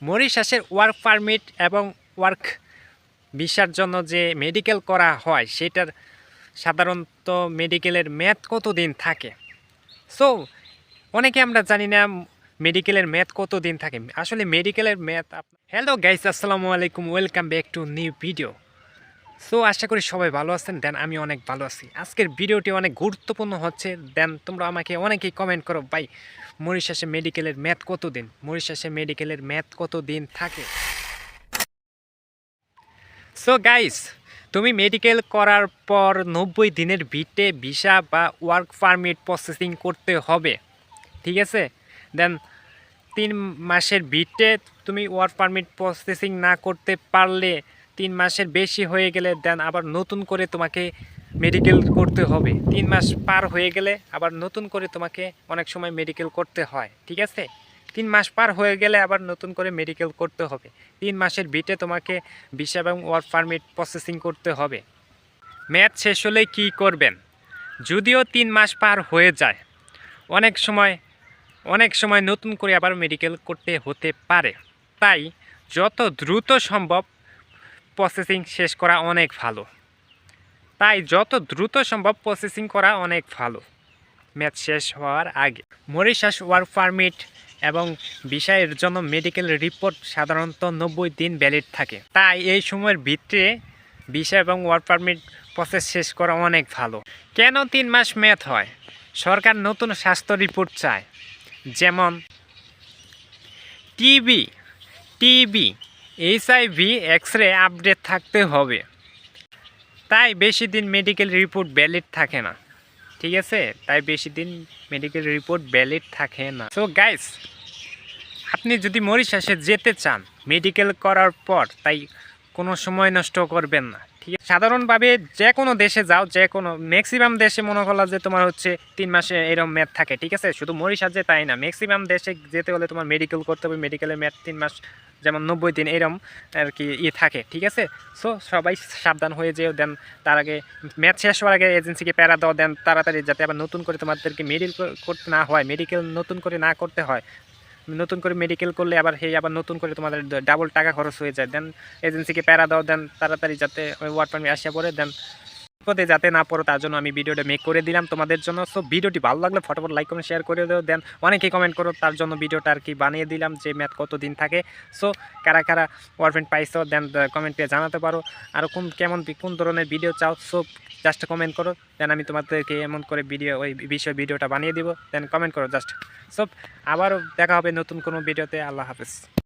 মরিশাসের work permit এবং work ভিসার জন্য যে মেডিকেল করা হয় সেটার সাধারণত মেডিকেলের মেয়াদ কতদিন থাকে। সো অনেকে আমরা জানি না মেডিকেলের মেয়াদ কতদিন থাকে। আসলে মেডিকেলের মেয়াদ হ্যালো গাইস, আসসালামু আলাইকুম, welcome back to new video. So আশা করি সবাই ভালো আছেন। দেন আমি অনেক ভালো আছি। আজকের ভিডিওটি অনেক গুরুত্বপূর্ণ হচ্ছে। দেন তোমরা আমাকে অনেকেই কমেন্ট করো, ভাই মরিশাসে মেডিকেলের মেয়াদ কতদিন, মরিশাসে মেডিকেলের মেয়াদ কতদিন থাকে। সো গাইস, তুমি মেডিকেল করার পর 90 দিনের ভিসা বা ওয়ার্ক পারমিট প্রসেসিং করতে হবে, ঠিক আছে। দেন 3 মাসের তুমি ওয়ার্ক পারমিট প্রসেসিং না করতে পারলে, 3 মাসের বেশি হয়ে গেলে দেন আবার নতুন করে তোমাকে মেডিকেল করতে হবে। 3 মাস পার হয়ে গেলে আবার নতুন করে তোমাকে অনেক সময় মেডিকেল করতে হয়, ঠিক আছে। 3 মাস পার হয়ে গেলে আবার নতুন করে মেডিকেল করতে হবে। 3 মাসের তোমাকে ভিসা এবং ওয়ার্ক পারমিট প্রসেসিং করতে হবে। মেয়াদ শেষ হলে কী করবেন? যদিও 3 মাস পার হয়ে যায়, অনেক সময় নতুন করে আবার মেডিকেল করতে হতে পারে। তাই যত দ্রুত সম্ভব প্রসেসিং শেষ করা অনেক ভালো। মেয়াদ শেষ হওয়ার আগে মরিশাস ওয়ার্ক পারমিট এবং ভিসার জন্য মেডিকেল রিপোর্ট সাধারণত 90 দিন ভ্যালিড থাকে। তাই এই সময়ের ভিতরে ভিসা এবং ওয়ার্ক পারমিট প্রসেস শেষ করা অনেক ভালো। কেন 3 মাস মেয়াদ হয়? সরকার নতুন স্বাস্থ্য রিপোর্ট চায়, যেমন টিবি, HIV, এক্স-রে আপডেট থাকতে হবে। তাই বেশি দিন মেডিকেল রিপোর্ট ভ্যালিড থাকে না, ঠিক আছে। সো গাইস, আপনি যদি মরিশাসে যেতে চান মেডিকেল করার পর, তাই কোনো সময় নষ্ট করবেন না, ঠিক আছে। সাধারণভাবে যে কোনো দেশে যাও, ম্যাক্সিমাম দেশে মনে করলা যে তোমার হচ্ছে 3 মাসে এরকম মেয়াদ থাকে, ঠিক আছে। শুধু মরিশাসে তাই না, ম্যাক্সিমাম দেশে যেতে হলে তোমার মেডিকেল করতে হবে। মেডিকেলের মেয়াদ 3 মাস, যেমন 90 দিন এরকম আর কি থাকে, ঠিক আছে। সো সবাই সাবধান হয়ে যেও। দেন তার আগে মেয়াদ শেষ হওয়ার আগে এজেন্সিকে প্যারা দাও, দেন তাড়াতাড়ি, যাতে আবার নতুন করে তোমাদেরকে মেডিকেল করতে না হয়, নতুন করে না করতে হয়। নতুন করে মেডিকেল করলে আবার নতুন করে তোমাদের ডাবল টাকা খরচ হয়ে যায়। দেন এজেন্সিকে প্যারা দাও, দেন তাড়াতাড়ি যাতে ওয়ার্ক পারমিট আসিয়া পড়ে, দেন পদে যাতে না পড়ো, তার জন্য আমি ভিডিওটা মেক করে দিলাম তোমাদের জন্য। সো ভিডিওটি ভালো লাগলে ফটাফট লাইক কমেন্ট শেয়ার করে দাও। দেন অনেকেই কমেন্ট করো, তার জন্য ভিডিওটা আর কি বানিয়ে দিলাম যে মেয়াদ কত দিন থাকে। সো কারা কারা ওয়ার্ক পারমিট পাইছো, দেন কমেন্ট পেয়ে জানাতে পারো। আর কোন ধরনের ভিডিও চাও, সো জাস্ট কমেন্ট করো। দেন আমি তোমাদেরকে এমন করে ওই বিষয়ে ভিডিওটা বানিয়ে দিব। দেন কমেন্ট করো জাস্ট। সো আবারও দেখা হবে নতুন কোনো ভিডিওতে। আল্লাহ হাফেজ।